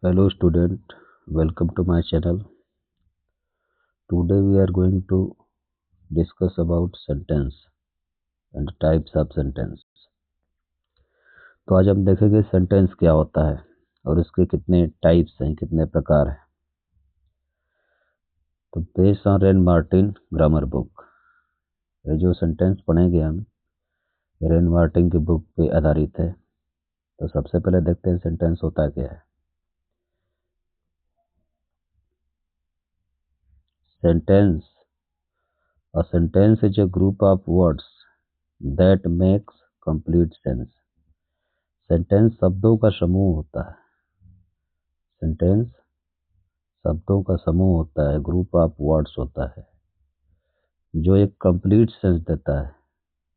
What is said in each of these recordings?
Hello student, welcome to my channel. Today we are going to discuss about sentence and types of sentence. तो आज हम देखेंगे sentence क्या होता है और इसके कितने टाइप्स हैं, कितने प्रकार हैं। तो based on rain Martin grammar book, ये जो सेंटेंस पढ़ेंगे हम रेन मार्टिन की बुक पे आधारित है। तो सबसे पहले देखते हैं सेंटेंस होता क्या है। Sentence. A sentence is a group of words that makes complete sense. Sentence शब्दों का समूह होता है। सेंटेंस शब्दों का समूह होता है, ग्रुप ऑफ वर्ड्स होता है जो एक कंप्लीट सेंस देता है,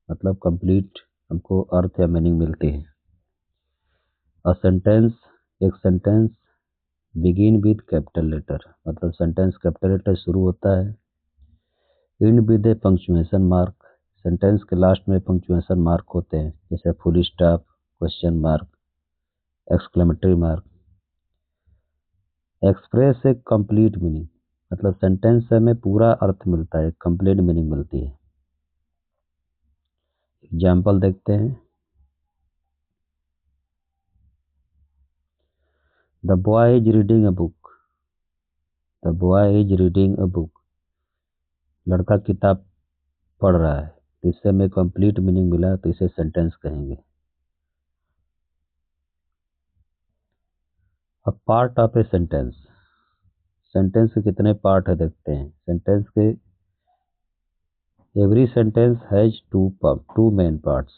मतलब कंप्लीट हमको अर्थ या मीनिंग मिलती है। अ सेंटेंस, एक sentence begin with capital letter, मतलब सेंटेंस कैपिटल लेटर शुरू होता है। End with a punctuation mark, sentence के लास्ट में पंक्चुएशन मार्क होते हैं, जैसे full stop, question mark, exclamatory mark. Express a complete meaning, मतलब सेंटेंस से हमें पूरा अर्थ मिलता है, कंप्लीट मीनिंग मिलती है। एग्जाम्पल देखते हैं। The boy is reading a book. The boy is reading a book, लड़का किताब पढ़ रहा है। तो इससे हमें कंप्लीट मीनिंग मिला, तो इसे सेंटेंस कहेंगे। A part of a sentence, sentence के कितने पार्ट है देखते हैं। सेंटेंस के every sentence has two main parts,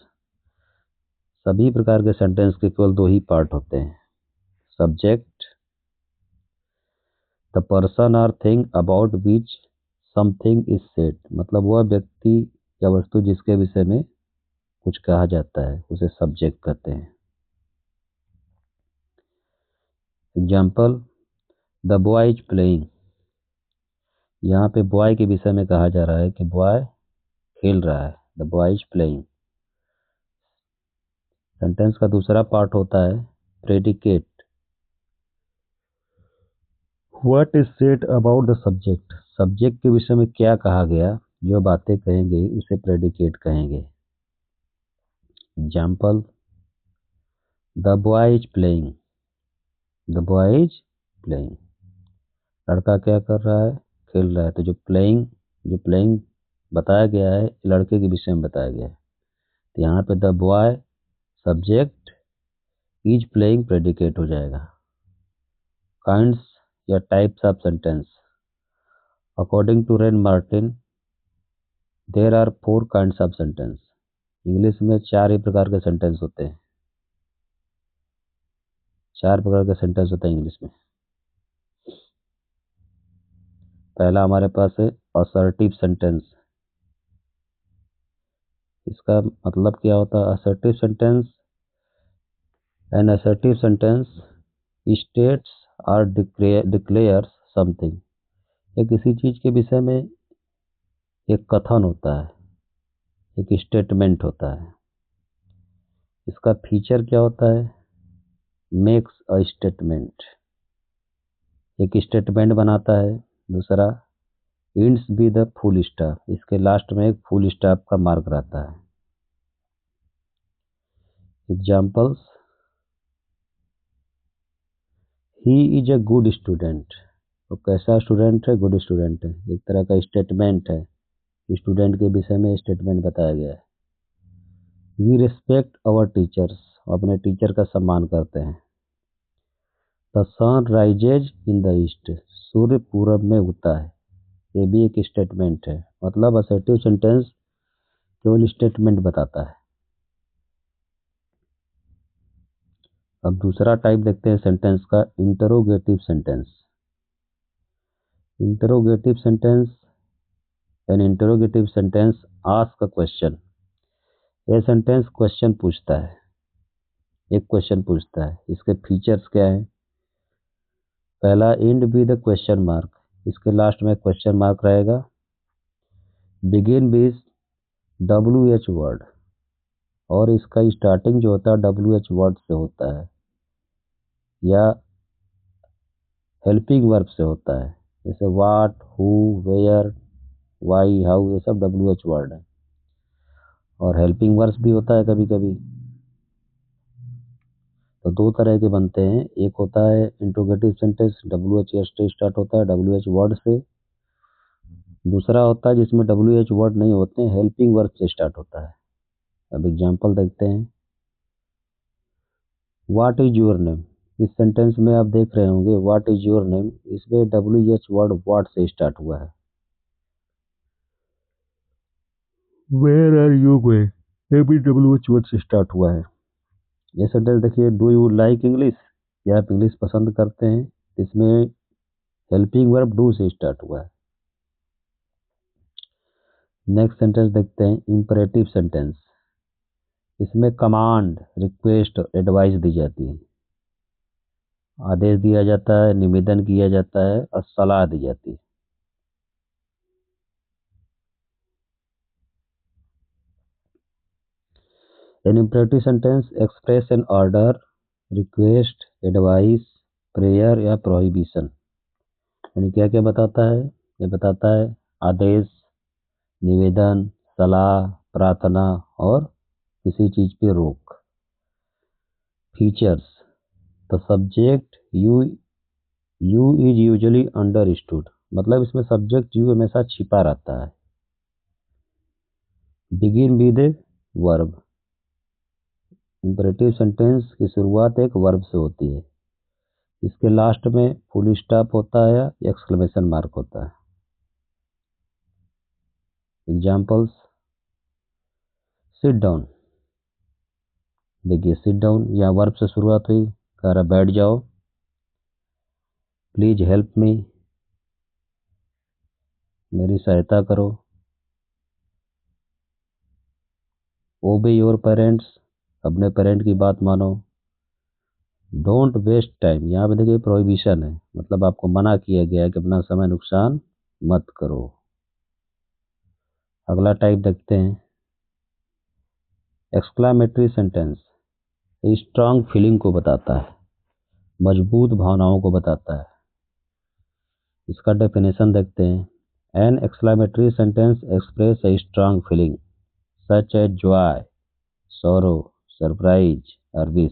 सभी प्रकार के सेंटेंस के केवल दो ही पार्ट होते हैं। सब्जेक्ट, द पर्सन और thing about which something is said, मतलब वह व्यक्ति या वस्तु जिसके विषय में कुछ कहा जाता है, उसे सब्जेक्ट कहते हैं। Example, the boy is playing, यहाँ पे बॉय के विषय में कहा जा रहा है कि बॉय खेल रहा है। The boy is playing. Sentence का दूसरा पार्ट होता है predicate, what is said about the subject, subject के विषय में क्या कहा गया, जो बातें कहेंगे उसे प्रेडिकेट कहेंगे। Example, the boy is playing, the boy is playing, लड़का क्या कर रहा है, खेल रहा है। तो जो प्लेइंग बताया गया है, लड़के के विषय में बताया गया है। तो यहाँ पे the boy subject, is playing predicate हो जाएगा। काइंड्स या types of sentence, according to Wren Martin there are 4 kinds of sentence. English में 4 ही प्रकार के सेंटेंस होते हैं, 4 प्रकार के सेंटेंस होते हैं इंग्लिश में। पहला हमारे पास है असर्टिव सेंटेंस। इसका मतलब क्या होता है assertive sentence? An assertive sentence states और डिक्लेयर्स समथिंग, ये किसी चीज के विषय में एक कथन होता है, एक स्टेटमेंट होता है। इसका फीचर क्या होता है? मेक्स अ स्टेटमेंट, एक स्टेटमेंट बनाता है। दूसरा, ends be the full stop, इसके लास्ट में एक फुल स्टॉप का मार्क रहता है। Examples, he is a good student, तो कैसा स्टूडेंट है? गुड स्टूडेंट है। एक तरह का स्टेटमेंट है, स्टूडेंट के विषय में स्टेटमेंट बताया गया है। वी रिस्पेक्ट आवर टीचर्स, अपने टीचर का सम्मान करते हैं। The sun rises in the east, सूर्य पूरब में उगता है, ये भी एक स्टेटमेंट है। मतलब असर्टिव सेंटेंस केवल स्टेटमेंट बताता है। अब दूसरा टाइप देखते हैं सेंटेंस का, interrogative sentence. Interrogative sentence, an interrogative sentence ask a question, यह सेंटेंस क्वेश्चन पूछता है, एक क्वेश्चन पूछता है। इसके फीचर्स क्या है? पहला, and be the question mark, इसके लास्ट में क्वेश्चन मार्क रहेगा। बिगिन विद WH वर्ड, और इसका स्टार्टिंग जो होता है WH वर्ड से होता है, या हेल्पिंग वर्ब से होता है, जैसे वाट, हु, वेयर, वाई, हाउ, ये सब WH वर्ड है। और हेल्पिंग वर्ब्स भी होता है कभी कभी। तो दो तरह के बनते हैं, एक होता है इंट्रोगेटिव सेंटेंस, WH से स्टार्ट होता है, WH वर्ड से। दूसरा होता है जिसमें WH वर्ड नहीं होते हैं, हेल्पिंग वर्ब से स्टार्ट होता है। अब एग्जांपल देखते हैं। व्हाट इज योर नेम, इस सेंटेंस में आप देख रहे होंगे व्हाट इज योर नेम, इसमें WH वर्ड व्हाट से स्टार्ट हुआ है। वेयर आर यू गोइंग, ये भी WH वर्ड से स्टार्ट हुआ है। ये सेंटेंस देखिए, डू यू लाइक इंग्लिश, क्या आप इंग्लिश पसंद करते हैं, इसमें हेल्पिंग वर्ब डू से स्टार्ट हुआ है। नेक्स्ट सेंटेंस देखते हैं, इंपरेटिव सेंटेंस। इसमें कमांड, रिक्वेस्ट, एडवाइस दी जाती है, आदेश दिया जाता है, निवेदन किया जाता है और सलाह दी जाती है। An imperative sentence express an order, request, advice, prayer या prohibition। यानी क्या क्या बताता है? ये बताता है आदेश, निवेदन, सलाह, प्रार्थना और किसी चीज पे रोक। Features, the subject you is usually understood, मतलब इसमें सब्जेक्ट यू हमेशा छिपा रहता है। Begin with verb, imperative sentence की शुरुआत एक वर्ब से होती है, इसके लास्ट में फुल स्टॉप होता है या एक्सक्लेमेशन मार्क होता है। एग्जाम्पल्स, सिट डाउन, देखिए सिट डाउन या वर्ब से शुरुआत हुई, कह रहा बैठ जाओ। प्लीज हेल्प मी, मेरी सहायता करो। ओबे योर पेरेंट्स, अपने पेरेंट की बात मानो। डोंट वेस्ट टाइम, यहाँ पे देखिए प्रोहिबिशन है, मतलब आपको मना किया गया है कि अपना समय नुकसान मत करो। अगला टाइप देखते हैं, एक्सक्लामेटरी सेंटेंस। स्ट्रांग फीलिंग को बताता है, मजबूत भावनाओं को बताता है। इसका डेफिनेशन देखते हैं। An exclamatory sentence express a strong feeling such as joy, sorrow, surprise और विश।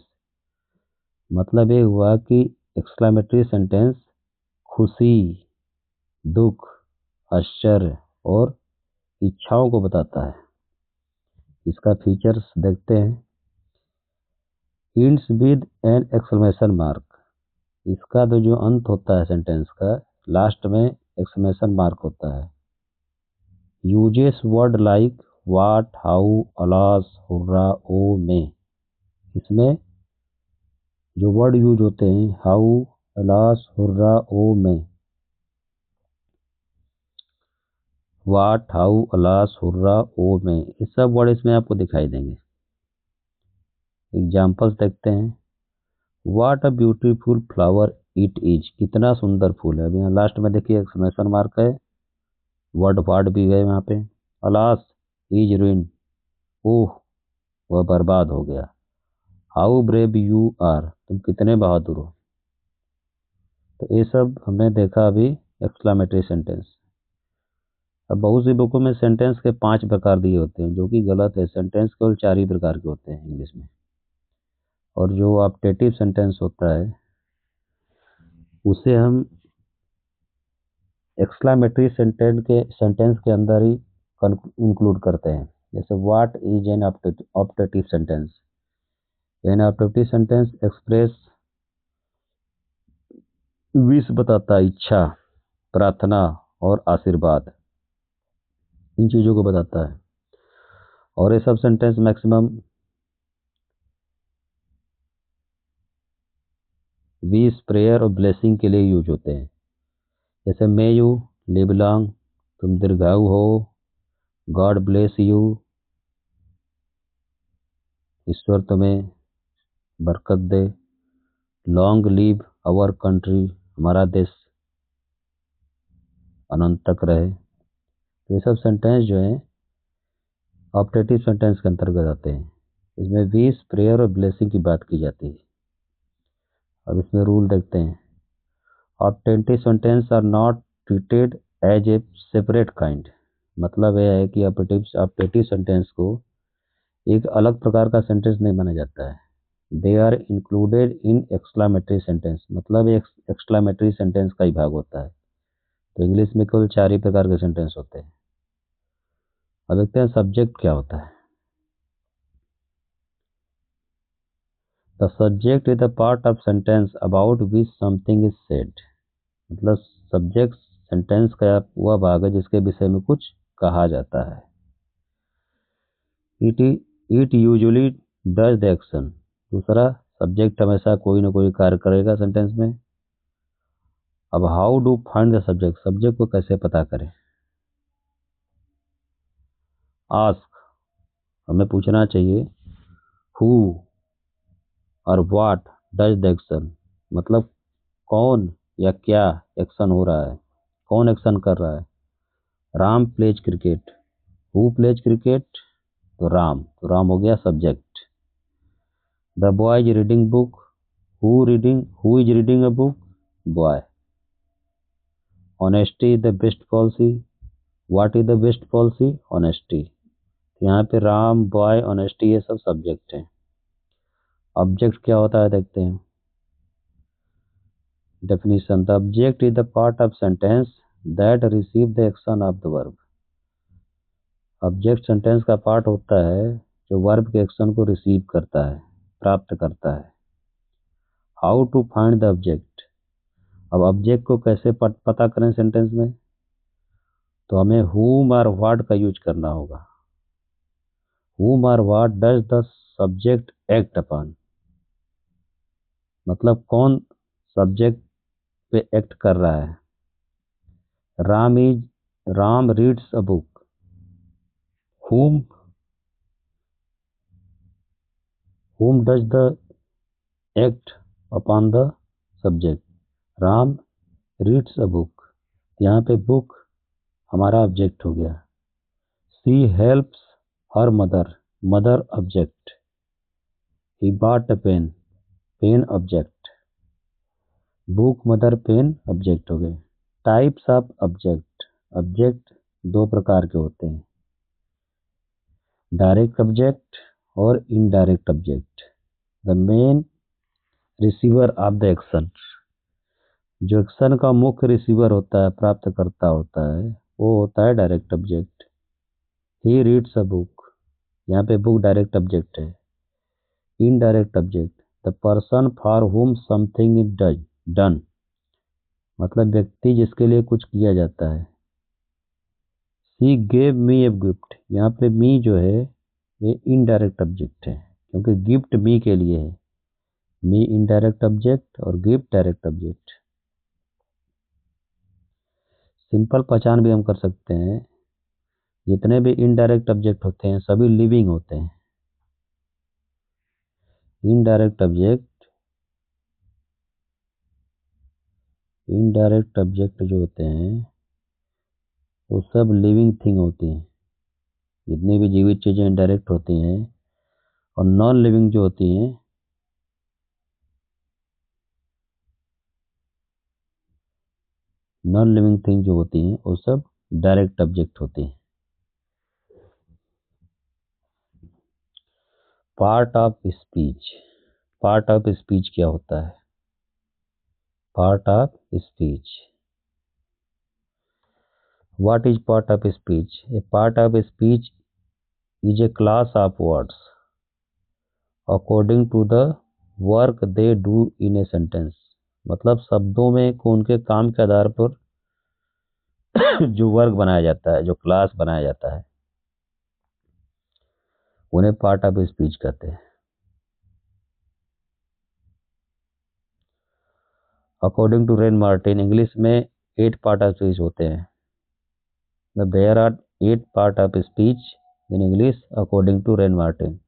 मतलब ये हुआ कि एक्सक्लामेटरी सेंटेंस खुशी, दुख, आश्चर्य और इच्छाओं को बताता है। इसका फीचर्स देखते हैं। Ends with an exclamation mark, इसका तो जो अंत होता है सेंटेंस का, लास्ट में एक्सक्लेमेशन मार्क होता है। Uses word like what, how, alas, hurrah, oh, में, इसमें जो वर्ड यूज होते हैं हाउ, अलास, हुर्रा, ओ, में, वाट, हाउ, अलास, हुर्रा, ओ, में, ये सब वर्ड इसमें आपको दिखाई देंगे। एग्जाम्पल्स देखते हैं। What a beautiful flower it is, कितना सुंदर फूल है। अभी यहाँ लास्ट में देखिए एक्सक्लेमेशन मार्क है, वर्ड वाट भी है यहाँ पे। अलास, इज रूइंड, ओह वह बर्बाद हो गया। हाउ ब्रेव यू आर, तुम कितने बहादुर हो। तो ये सब हमने देखा अभी एक्सक्लामेटरी सेंटेंस। अब बहुत सी बुकों में सेंटेंस के 5 प्रकार दिए होते हैं, जो कि गलत है। सेंटेंस केवल 4 ही प्रकार के होते हैं इंग्लिश में। और जो ऑप्टेटिव सेंटेंस होता है उसे हम एक्सक्लामेटरी सेंटेंस के अंदर ही इंक्लूड करते हैं। जैसे what is an optative sentence, an optative sentence express wish, बताता है इच्छा, प्रार्थना और आशीर्वाद, इन चीजों को बताता है। और ये सब सेंटेंस मैक्सिमम विश, प्रेयर और ब्लेसिंग के लिए यूज होते हैं। जैसे मे यू लिव लॉन्ग, तुम दीर्घायु हो। गॉड ब्लेस यू, ईश्वर तुम्हें बरकत दे। लॉन्ग लिव आवर कंट्री, हमारा देश अनंत तक रहे। ये सब सेंटेंस जो हैं ऑप्टेटिव सेंटेंस के अंतर्गत आते हैं। इसमें विश, प्रेयर और ब्लेसिंग की बात की जाती है। अब इसमें रूल देखते हैं। Optative sentence are not treated as a separate kind. मतलब यह है कि ऑब्टेंटिव सेंटेंस को एक अलग प्रकार का सेंटेंस नहीं माना जाता है। They are included in exclamatory sentence. मतलब एक एक्सक्लामेटरी सेंटेंस का ही भाग होता है। तो इंग्लिश में केवल 4 ही प्रकार के सेंटेंस होते हैं। अब देखते हैं सब्जेक्ट क्या होता है। The subject is the part of sentence about which something is said. मतलब सब्जेक्ट सेंटेंस का वह भाग है जिसके विषय में कुछ कहा जाता है। It usually does the action. दूसरा, सब्जेक्ट हमेशा कोई ना कोई कार्य करेगा सेंटेंस में। अब how do find the subject. Subject को कैसे पता करें। आस्क, हमें पूछना चाहिए हु और व्हाट डज द एक्शन। मतलब कौन या क्या एक्शन हो रहा है, कौन एक्शन कर रहा है। Ram pledge cricket. Who plays cricket, तो राम हो गया subject. The boy is reading book. Who is reading a book, boy. Honesty is the best policy. What is the best policy, honesty. यहाँ पे राम, बॉय, ऑनेस्टी ये सब सब्जेक्ट हैं। Object क्या होता है देखते हैं। Definition, the object is the part of sentence that receive the action of the verb. Object sentence का पार्ट होता है जो वर्ब के एक्शन को रिसीव करता है, प्राप्त करता है। How to find the object. अब ऑब्जेक्ट को कैसे पता करें सेंटेंस में, तो हमें whom और what का यूज करना होगा। whom और what does the subject act upon। मतलब कौन सब्जेक्ट पे एक्ट कर रहा है। Ram reads a book. whom whom does the act upon the subject। Ram reads a book. यहाँ पे बुक हमारा ऑब्जेक्ट हो गया। She helps her mother object. He bought a pen object. Book, mother, pen object हो गए। Types of object. ऑब्जेक्ट दो प्रकार के होते हैं, डायरेक्ट ऑब्जेक्ट और indirect object. The main receiver of the action. जो एक्शन का मुख्य रिसीवर होता है, प्राप्तकर्ता होता है, वो होता है direct object. He reads a book. यहाँ पे बुक डायरेक्ट ऑब्जेक्ट है। Indirect object, the person for हुम समथिंग इज डन। मतलब व्यक्ति जिसके लिए कुछ किया जाता है। She gave me a gift. यहाँ पे मी जो है ये इनडायरेक्ट ऑब्जेक्ट है, क्योंकि गिफ्ट मी के लिए है। मी इनडायरेक्ट ऑब्जेक्ट और गिफ्ट डायरेक्ट ऑब्जेक्ट। सिंपल पहचान भी हम कर सकते हैं, जितने भी इनडायरेक्ट ऑब्जेक्ट होते हैं सभी लिविंग होते हैं। इनडायरेक्ट ऑब्जेक्ट जो होते हैं वो सब लिविंग थिंग होती हैं। जितनी भी जीवित चीजें इनडायरेक्ट होती हैं, और नॉन लिविंग जो होती हैं नॉन लिविंग थिंग जो होती हैं वो सब डायरेक्ट ऑब्जेक्ट होती हैं। Part of speech. Part of speech क्या होता है। Part of speech, what is part of speech. A part of speech is a class of words according to the work they do in a sentence. मतलब शब्दों में उनके काम के आधार पर जो वर्ग बनाया जाता है, जो क्लास बनाया जाता है, उन्हें पार्ट ऑफ स्पीच कहते हैं। According to Wren Martin, English में 8 पार्ट ऑफ स्पीच होते हैं। There are 8 part of speech in English according to Wren Martin.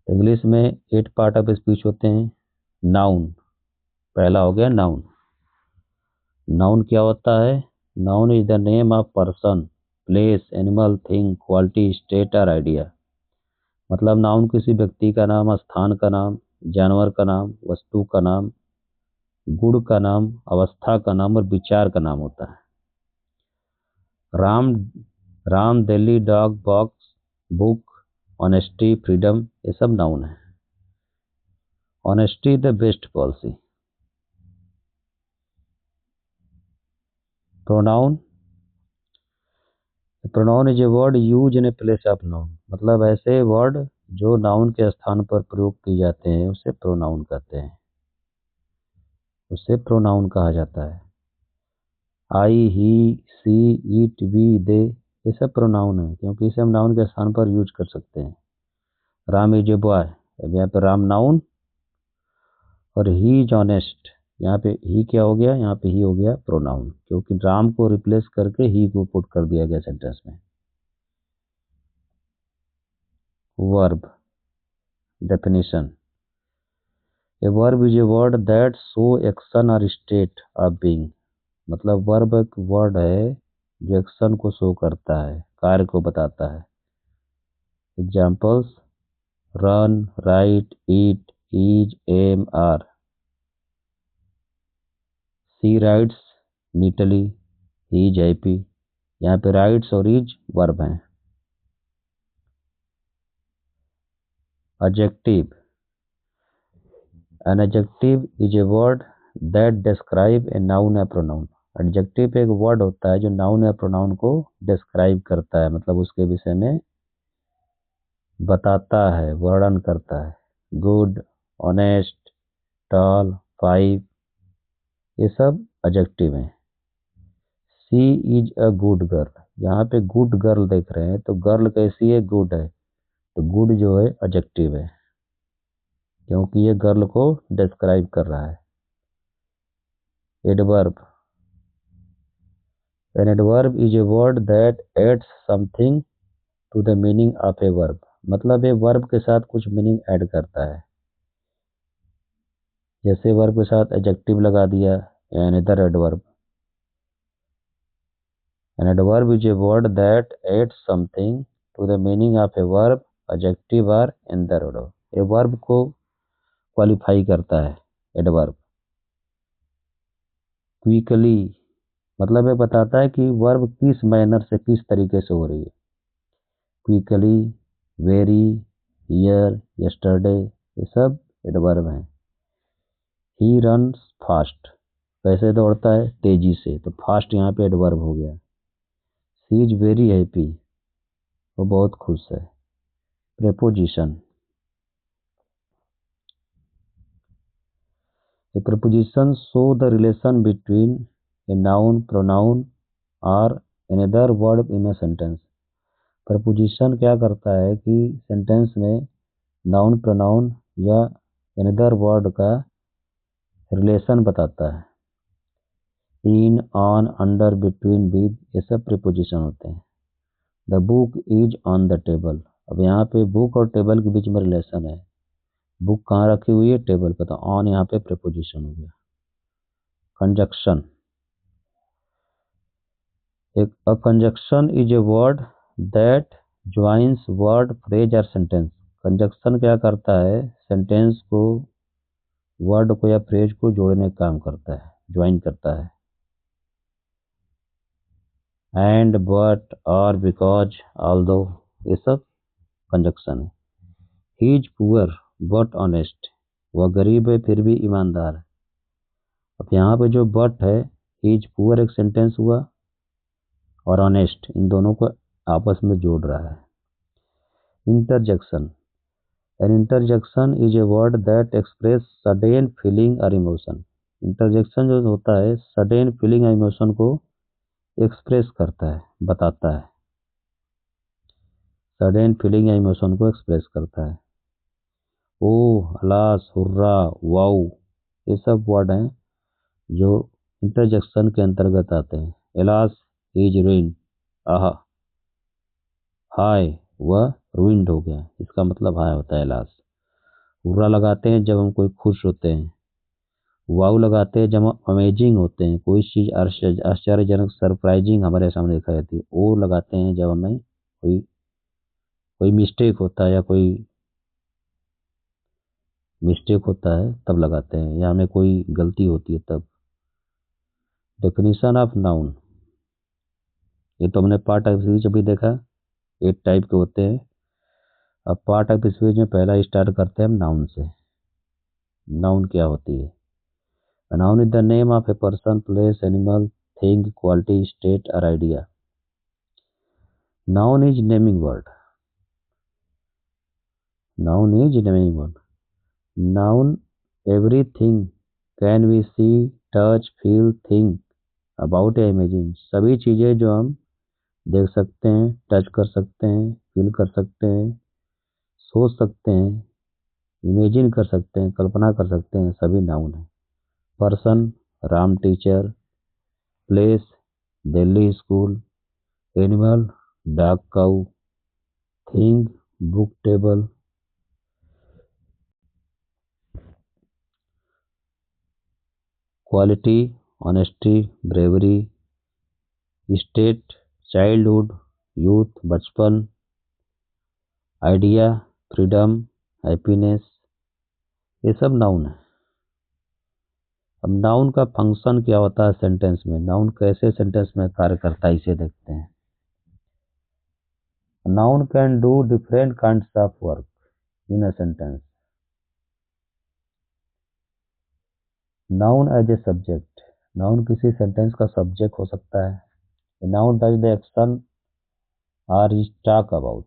English में 8 पार्ट ऑफ स्पीच होते हैं। नाउन, पहला हो गया नाउन। नाउन क्या होता है। Noun is the name of person, place, animal, thing, quality, state और आइडिया। मतलब नाउन किसी व्यक्ति का नाम, स्थान का नाम, जानवर का नाम, वस्तु का नाम, गुण का नाम, अवस्था का नाम और विचार का नाम होता है। Ram Ram, Delhi, dog, box, book, honesty, freedom, ये सब नाउन है। Honesty the best policy. Pronoun, pronoun is a word use in a place of noun, मतलब ऐसे वर्ड जो नाउन के स्थान पर प्रयोग किए जाते हैं उसे प्रोनाउन कहते हैं, उसे प्रोनाउन कहा जाता है। आई, ही, सी, इट, वी, दे, ये सब प्रोनाउन है क्योंकि इसे हम नाउन के स्थान पर यूज कर सकते हैं। राम इज ए बॉय, अब यहाँ पे राम नाउन और ही इज ऑनेस्ट, यहाँ पे ही क्या हो गया, यहाँ पे ही हो गया प्रोनाउन क्योंकि राम को रिप्लेस करके ही को पुट कर दिया गया सेंटेंस में। Verb definition, a verb is a word that show action और स्टेट ऑफ बीइंग, मतलब वर्ब एक वर्ड है जो एक्शन को शो करता है, कार्य को बताता है। Examples, run, write, eat, is, am, are. She writes neatly, he is happy, यहाँ पे राइट्स और इज वर्ब हैं। Adjective, an adjective is a word that describe a noun या प्रोनाउन। एडजेक्टिव एक वर्ड होता है जो नाउन या प्रोनाउन को डिस्क्राइब करता है, मतलब उसके विषय में बताता है, वर्णन करता है। गुड, ऑनेस्ट, टॉल, फाइव, ये सब एडजेक्टिव हैं। सी इज अ गुड गर्ल, यहाँ पे गुड गर्ल देख रहे हैं तो गर्ल कैसी है, गुड है, तो गुड जो है एडजेक्टिव है क्योंकि ये गर्ल को डिस्क्राइब कर रहा है। Adverb, an adverb is a word that adds something to the meaning of a verb, मतलब ये वर्ब के साथ कुछ मीनिंग ऐड करता है। जैसे वर्ब के साथ एडजेक्टिव लगा दिया, another adverb. An adverb is a word that adds something to the meaning of a verb, adjective और अनदर एडवर्ब, ये वर्ब को क्वालिफाई करता है एडवर्ब। क्विकली, मतलब ये बताता है कि वर्ब किस मैनर से, किस तरीके से हो रही है। क्विकली, वेरी, हियर, यस्टरडे, ये सब एडवर्ब हैं। ही रन्स फास्ट, कैसे दौड़ता है, तेजी से, तो फास्ट यहाँ पे एडवर्ब हो गया। सी इज वेरी हैप्पी, वो बहुत खुश है। Preposition, a preposition show the relation between a noun, pronoun और another word in a sentence. Preposition क्या करता है कि सेंटेंस में नाउन, प्रोनाउन या अनदर वर्ड का रिलेशन बताता है। In, on, under, between, with, ये सब प्रीपोजिशन होते हैं। The book is on the table, अब यहाँ पे बुक और टेबल के बीच में रिलेशन है। बुक कहाँ रखी हुई है, टेबल पे, तो ऑन यहाँ पे प्रीपोजिशन हो गया। कंजक्शन, एक a conjunction is a word that joins word, phrase और सेंटेंस। कंजक्शन क्या करता है, सेंटेंस को, वर्ड को या फ्रेज को जोड़ने का काम करता है, ज्वाइन करता है। एंड, बट, और, बिकॉज, ऑल्दो, ये सब कंजक्शन है। He is poor but honest, वह गरीब है फिर भी ईमानदार है। अब यहाँ पे जो बट है, ही इज पुअर एक सेंटेंस हुआ और ऑनेस्ट, इन दोनों को आपस में जोड़ रहा है। Interjection, an interjection is a word that express sudden feeling और इमोशन। इंटरजेक्शन जो होता है सडन फीलिंग और इमोशन को एक्सप्रेस करता है, बताता है। सडन फीलिंग या इमोशन को एक्सप्रेस करता है। ओह, अलास, हुर्रा, वाउ, ये सब वर्ड हैं जो इंटरजेक्शन के अंतर्गत आते हैं। एलास इज रुइन, आहा, हाय, वह रुइंड हो गया, इसका मतलब हाय होता है एलास। हुर्रा लगाते हैं जब हम कोई खुश होते हैं। वाव लगाते हैं जब हम अमेजिंग होते हैं, कोई चीज़ आश्चर्यजनक, सरप्राइजिंग हमारे सामने दिखाई देती है। ओ लगाते हैं जब हमें कोई कोई मिस्टेक होता है या कोई मिस्टेक होता है तब लगाते हैं, या हमें कोई गलती होती है तब। डेफिनेशन ऑफ नाउन, ये तो हमने पार्ट ऑफ स्पीच अभी देखा, 8 टाइप के होते हैं। अब पार्ट ऑफ स्पीच में पहला स्टार्ट करते हैं हम नाउन से। नाउन क्या होती है? Noun is the name of a person, place, animal, thing, quality, state और idea. Noun is naming word. Noun is naming word. Noun everything can we see, touch, feel, think about या imagine. सभी चीज़ें जो हम देख सकते हैं, touch कर सकते हैं, फील कर सकते हैं, सोच सकते हैं, इमेजिन कर सकते हैं, कल्पना कर सकते हैं, सभी नाउन है। Person, Ram teacher. Place, Delhi school. Animal, dog cow. Thing, book table. Quality, honesty, bravery. State, childhood, youth, बचपन। Idea, freedom, happiness. ये सब नाउन है। अब नाउन का फंक्शन क्या होता है सेंटेंस में, नाउन कैसे सेंटेंस में कार्य करता है, इसे देखते हैं। Noun can do different kinds of work in a sentence. Noun as a subject, noun किसी सेंटेंस का सब्जेक्ट हो सकता है। Noun does the action or is talk about.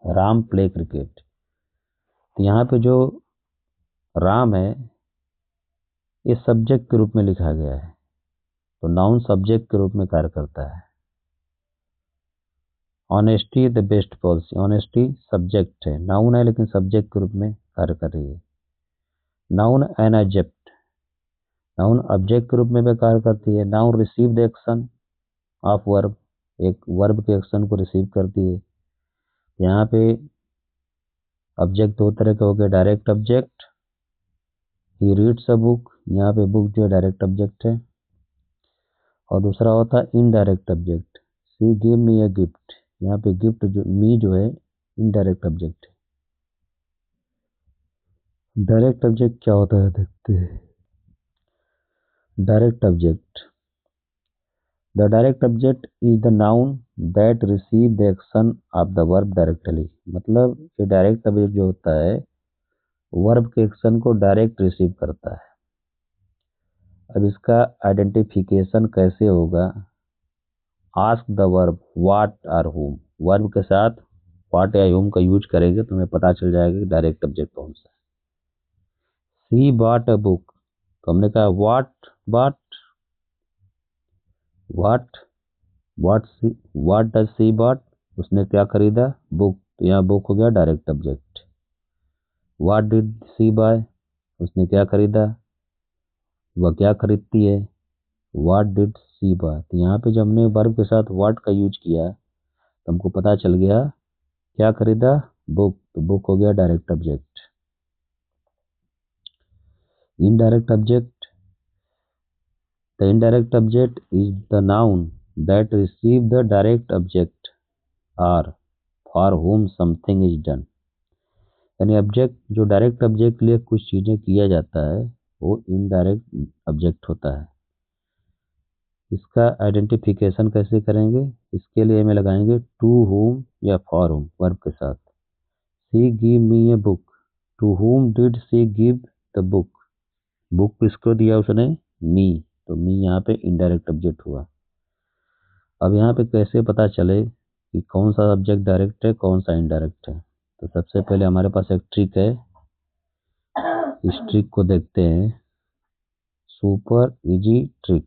Ram play cricket, तो यहाँ पे जो राम है ये सब्जेक्ट के रूप में लिखा गया है, तो नाउन सब्जेक्ट के रूप में कार्य करता है। Honesty the best policy, honesty subject है, नाउन है लेकिन सब्जेक्ट के रूप में कार्य कर रही है। नाउन एन एडजेक्ट, नाउन ऑब्जेक्ट के रूप में भी कार्य करती है। Noun receive the action of verb, एक वर्ब के एक्शन को रिसीव करती है। यहाँ पे ऑब्जेक्ट दो तरह के हो गए, direct object, he reads a book, यहाँ पे बुक जो है डायरेक्ट ऑब्जेक्ट है। और दूसरा होता है indirect object, she give me a gift, यहाँ पे गिफ्ट जो मी जो है इनडायरेक्ट ऑब्जेक्ट है। डायरेक्ट ऑब्जेक्ट क्या होता है देखते हैं। Direct object, the direct object is the noun that receive the action of the verb directly, मतलब ये डायरेक्ट ऑब्जेक्ट जो होता है वर्ब के एक्शन को डायरेक्ट रिसीव करता है। अब इसका आइडेंटिफिकेशन कैसे होगा। आस्क द वर्ब व्हाट और whom, वर्ब के साथ व्हाट या whom का यूज करेंगे तो हमें पता चल जाएगा कि डायरेक्ट ऑब्जेक्ट कौन सा है। सी बॉट अ बुक, तो हमने कहा what bought, what what does she bought, उसने क्या खरीदा, बुक, तो यहाँ बुक हो गया direct object. What did she buy, उसने क्या खरीदा, वह क्या खरीदती है। व्हाट डिड सी बाय, तो यहाँ पे जब हमने वर्ब के साथ व्हाट का यूज किया तो हमको पता चल गया क्या खरीदा, बुक, तो बुक हो गया direct object. Indirect object, the indirect object is the noun that receive the direct object or for whom something is done, यानी ऑब्जेक्ट जो डायरेक्ट ऑब्जेक्ट के लिए कुछ चीजें किया जाता है वो इनडायरेक्ट ऑब्जेक्ट होता है। इसका आइडेंटिफिकेशन कैसे करेंगे, इसके लिए हमें लगाएंगे टू होम या फॉर होम वर्ब के साथ। She give me a book, to whom did she give the book, book किसको दिया उसने, मी, तो मी यहाँ पे इनडायरेक्ट ऑब्जेक्ट हुआ। अब यहाँ पे कैसे पता चले कि कौन सा ऑब्जेक्ट डायरेक्ट है कौन सा इनडायरेक्ट है, तो सबसे पहले हमारे पास एक ट्रिक है, इस ट्रिक को देखते हैं। सुपर इजी ट्रिक,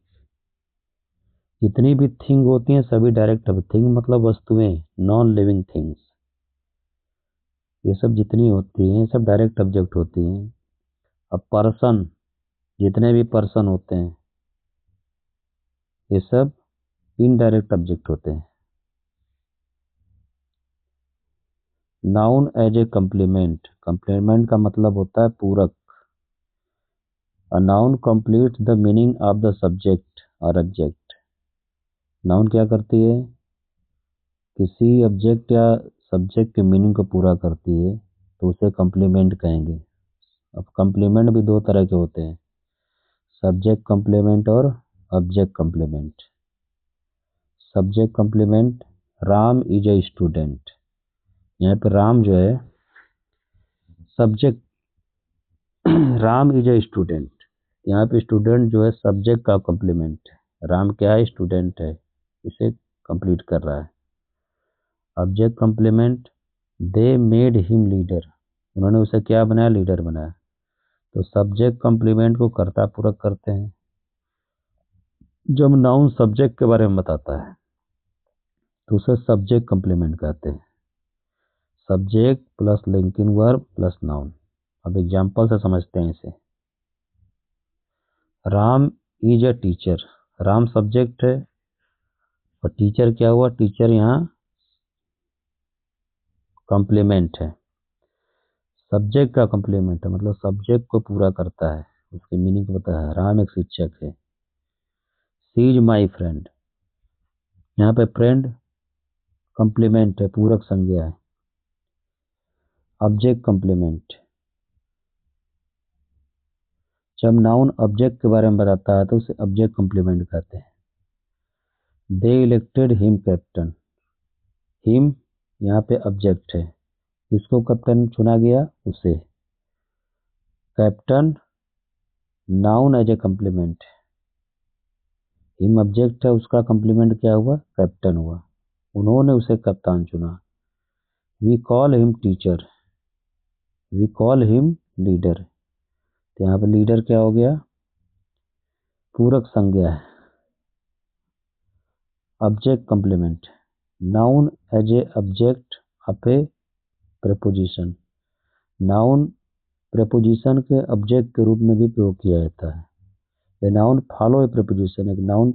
जितनी भी थिंग होती हैं सभी डायरेक्ट, थिंग मतलब वस्तुएं, नॉन लिविंग थिंग्स, ये सब जितनी होती हैं सब डायरेक्ट ऑब्जेक्ट होती हैं। अब पर्सन, जितने भी पर्सन होते हैं ये सब इनडायरेक्ट ऑब्जेक्ट होते हैं। Noun as a complement, complement का मतलब होता है पूरक। A noun completes the meaning of the subject और ऑब्जेक्ट, नाउन क्या करती है, किसी ऑब्जेक्ट या सब्जेक्ट के मीनिंग को पूरा करती है तो उसे कम्प्लीमेंट कहेंगे। अब कम्प्लीमेंट भी दो तरह के होते हैं, सब्जेक्ट कम्प्लीमेंट और object complement. Subject complement, Ram is a student. यहाँ पे राम जो है subject, Ram is a student, यहाँ पे स्टूडेंट जो है सब्जेक्ट का कम्प्लीमेंट है। राम क्या है? स्टूडेंट है, इसे कंप्लीट कर रहा है। Object complement, they made him leader, उन्होंने उसे क्या बनाया? लीडर बनाया। तो सब्जेक्ट कम्प्लीमेंट को कर्ता पूरक करते हैं। जब नाउन सब्जेक्ट के बारे में बताता है तो उसे सब्जेक्ट कम्प्लीमेंट कहते हैं। Subject plus linking verb plus noun. अब एग्जाम्पल से समझते हैं इसे। Ram is a teacher, Ram subject है और टीचर क्या हुआ? टीचर यहाँ कम्प्लीमेंट है। सब्जेक्ट का कम्प्लीमेंट है मतलब सब्जेक्ट को पूरा करता है, उसकी मीनिंग पता है। राम एक शिक्षक है। सी इज माई फ्रेंड, यहाँ पे फ्रेंड कम्प्लीमेंट है, पूरक संज्ञा है। ऑब्जेक्ट कम्प्लीमेंट, जब नाउन ऑब्जेक्ट के बारे में बताता है तो उसे ऑब्जेक्ट कम्प्लीमेंट कहते हैं। They elected him captain, him यहाँ पे ऑब्जेक्ट है, किसको कैप्टन चुना गया? उसे। Captain noun as a complement, him object है, उसका कम्प्लीमेंट क्या हुआ? कैप्टन हुआ, उन्होंने उसे कप्तान चुना। We call him teacher, we call him leader, तो यहाँ पे लीडर क्या हो गया? पूरक संज्ञा है। Object complement, noun as a object of a preposition, noun preposition के ऑब्जेक्ट के रूप में भी प्रयोग किया जाता है। A noun follow a preposition, एक नाउन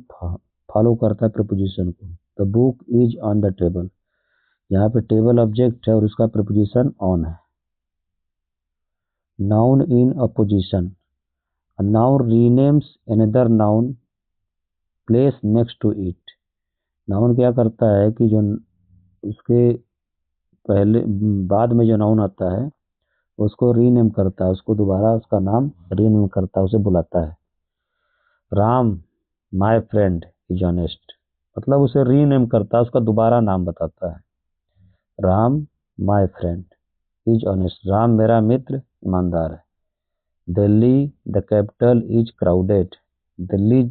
फॉलो करता है प्रेपोजिशन को। The book is on the table, यहाँ पे टेबल ऑब्जेक्ट है और उसका प्रेपोजिशन ऑन है। Noun in apposition, a noun renames another noun place next to it, नाउन क्या करता है कि जो उसके पहले बाद में जो नाउन आता है उसको रीनेम करता है, उसको दोबारा उसका नाम रीनेम करता है, उसे बुलाता है। Ram my friend is honest, मतलब उसे रीनेम करता है, उसका दोबारा नाम बताता है। Ram my friend is honest, Ram मेरा मित्र ईमानदार है। Delhi the capital is crowded, Delhi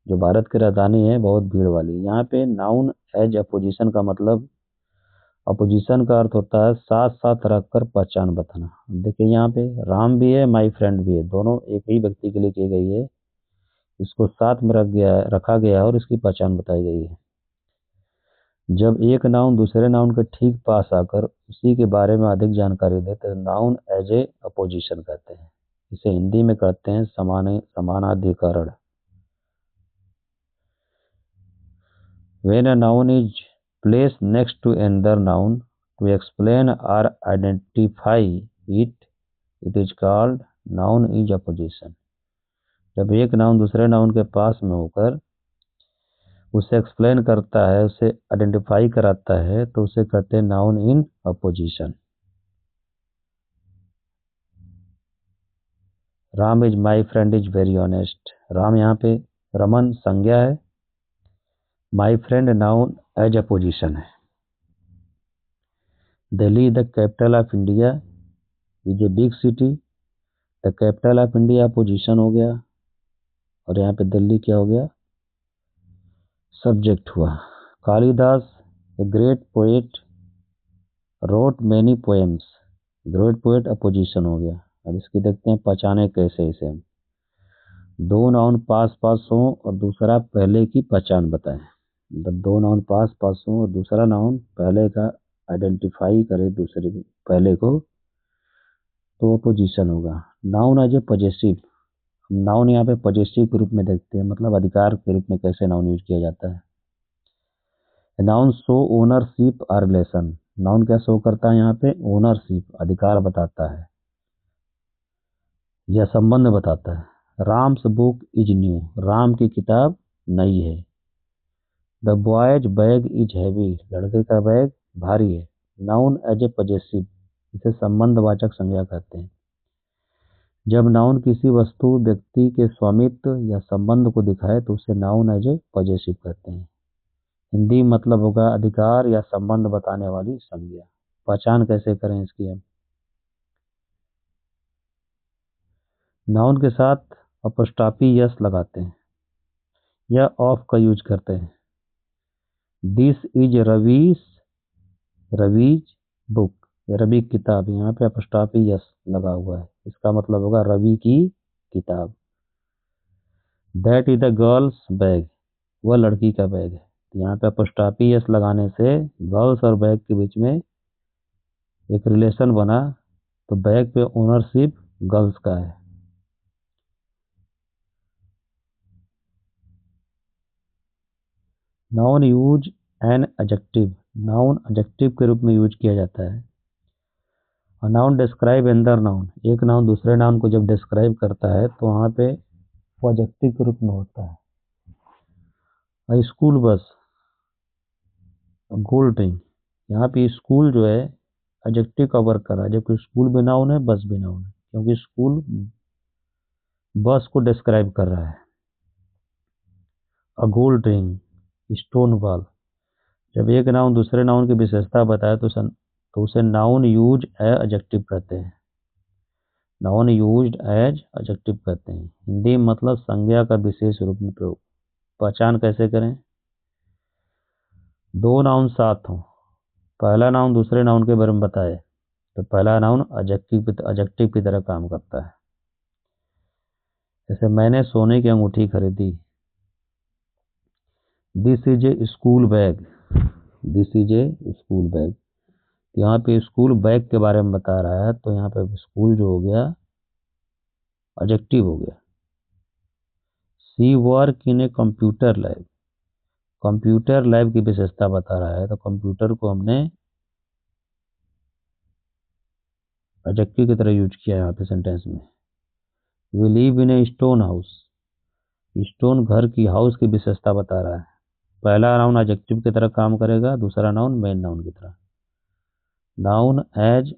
जो भारत की राजधानी है बहुत भीड़ वाली। यहाँ पे नाउन एज अपोजिशन का मतलब, अपोजिशन का अर्थ होता है साथ साथ रखकर पहचान बताना। देखिए यहाँ पे राम भी है, माई फ्रेंड भी है, दोनों एक ही व्यक्ति के लिए की गई है, इसको साथ में रखा गया है और इसकी पहचान बताई गई है। जब एक नाउन दूसरे नाउन के ठीक पास आकर उसी के बारे में अधिक जानकारी दे तो नाउन एज ए अपोजिशन कहते हैं। इसे हिंदी में कहते हैं समानाधिकरण। When a noun is placed next to another noun to explain or identify it, it is called noun is opposition. जब एक नाउन दूसरे नाउन के पास में होकर उसे एक्सप्लेन करता है, उसे आइडेंटिफाई कराता है, तो उसे कहते हैं noun in apposition. Ram is my friend is very honest, Ram यहाँ पे रमन संज्ञा है, my friend noun as apposition है। Delhi the capital of India is a big city, the capital of India position हो गया और यहाँ पे दिल्ली क्या हो गया? सब्जेक्ट हुआ। Kalidas a great poet road many poems, great poet opposition हो गया। अब इसकी देखते हैं पहचाने कैसे इसे। दो नाउन पास पास हो और दूसरा पहले की पहचान बताएं, दो नाउन पास पास हो और दूसरा नाउन पहले का आइडेंटिफाई करे दूसरे पहले को, तो अपोजिशन होगा। Noun as a possessive, noun यहाँ पे पॉजेसिव के रूप में देखते हैं, मतलब अधिकार के रूप में कैसे नाउन यूज किया जाता है। नाउन शो ओनरशिप और रिलेशन, नाउन क्या शो करता है? यहाँ पे ओनरशिप, अधिकार बताता है या संबंध बताता है। Ram's book is new, Ram की किताब नई है। The boys bag is heavy, लड़के का बैग भारी है। नाउन एज ए पॉजेसिव, इसे संबंधवाचक संज्ञा कहते हैं। जब नाउन किसी वस्तु व्यक्ति के स्वामित्व या संबंध को दिखाए तो उसे नाउन एज ए पॉजेसिव कहते हैं। हिंदी मतलब होगा अधिकार या संबंध बताने वाली संज्ञा। पहचान कैसे करें इसकी हम? नाउन के साथ अपस्ट्रॉफी यस लगाते हैं या ऑफ का यूज करते हैं। This is Ravi's book, Ravi की किताब, यहाँ पे अपस्ट्रॉफी यस लगा हुआ है, इसका मतलब होगा रवि की किताब। That is the girls bag, वह लड़की का बैग है। यहाँ पे अपस्ट्रॉफी यस लगाने से गर्ल्स और बैग के बीच में एक रिलेशन बना, तो बैग पे ओनरशिप गर्ल्स का है। Noun use an adjective, noun adjective के रूप में यूज किया जाता है। और नाउन डिस्क्राइब अनदर नाउन, एक नाउन दूसरे नाउन को जब डिस्क्राइब करता है तो वहाँ पे वो एडजेक्टिव के रूप में होता है। स्कूल बस, गोल्ड रिंग, यहाँ पे स्कूल जो है एडजेक्टिव का वर्क कर रहा है, जबकि स्कूल भी नाउन है, बस भी नाउन है, क्योंकि स्कूल बस को डिस्क्राइब कर रहा है। A gold ring, stone ball, जब एक नाउन दूसरे नाउन की विशेषता बताए तो उसे नाउन यूज एज एडजेक्टिव कहते हैं। नाउन यूज्ड एज एडजेक्टिव कहते हैं। हिंदी में मतलब संज्ञा का विशेष रूप में प्रयोग। पहचान कैसे करें? दो नाउन साथ हों, पहला नाउन दूसरे नाउन के बारे में बताए तो पहला नाउन एडजेक्टिव की तरह काम करता है। जैसे मैंने सोने की अंगूठी खरीदी, this is a school bag, this is a school bag, यहाँ पे स्कूल बैग के बारे में बता रहा है, तो यहाँ पे स्कूल जो हो गया एडजेक्टिव हो गया। She work in a computer lab, computer lab की विशेषता बता रहा है, तो कंप्यूटर को हमने एडजेक्टिव की तरह यूज किया है यहाँ पे सेंटेंस में। We live in a stone house, stone घर की, हाउस की विशेषता बता रहा है। पहला नाउन एडजेक्टिव की तरह काम करेगा, दूसरा नाउन मेन नाउन की तरह। नाउन एज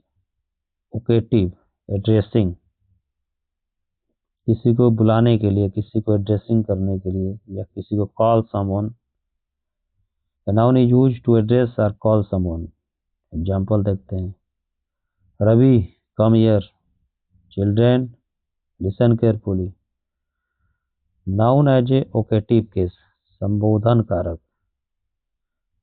ओकेटिव, एड्रेसिंग, किसी को बुलाने के लिए, किसी को एड्रेसिंग करने के लिए, या किसी को call someone. Noun is use to address और कॉल समवन। एग्जाम्पल देखते हैं। Ravi come here, children listen carefully. Noun as a vocative case, संबोधन कारक,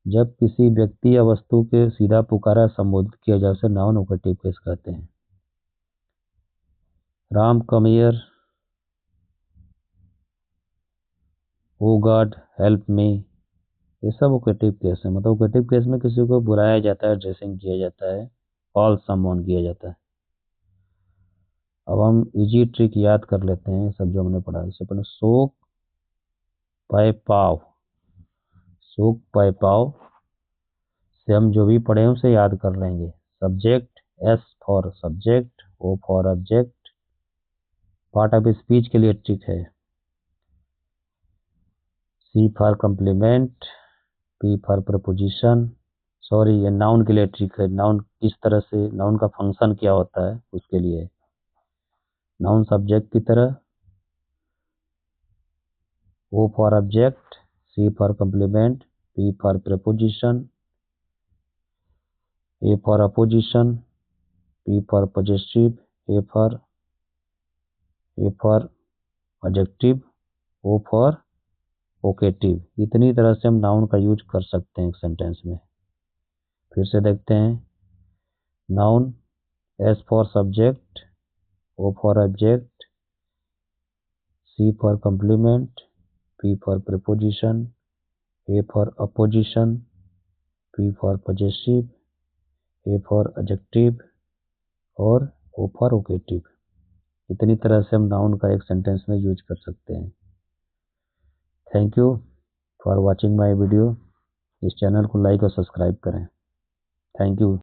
जब किसी व्यक्ति या वस्तु के सीधा पुकारा संबोधित किया जाए उसे नाउन ओकेटिव केस कहते हैं। Ram come here, O God help me, ये सब ओकेटिव केस है। मतलब ओकेटिव केस में किसी को बुलाया जाता है, ड्रेसिंग किया जाता है, कॉल समवन किया जाता है। अब हम इजी ट्रिक याद कर लेते हैं सब जो हमने पढ़ा। इससे पहले सोक पाए पाव, सोक पाए पाव से हम जो भी पढ़े हैं उसे याद कर लेंगे। Subject, S for subject, O for object. Part of speech के लिए ट्रिक है। C for complement, P for preposition. Sorry, ये नाउन के लिए ट्रिक है। नाउन किस तरह से, नाउन का फंक्शन क्या होता है उसके लिए। नाउन सब्जेक्ट की तरह, O for object, C for complement, P for preposition, A for apposition, P for possessive, A for adjective, O for vocative. इतनी तरह से हम नाउन का यूज कर सकते हैं एक सेंटेंस में। फिर से देखते हैं। Noun, S for subject, O for object, C for complement, P for preposition, A for apposition, P for possessive, A for adjective और ओ फॉर ओकेटिव। इतनी तरह से हम नाउन का एक सेंटेंस में यूज कर सकते हैं। Thank you for watching my video. इस चैनल को लाइक और सब्सक्राइब करें। Thank you.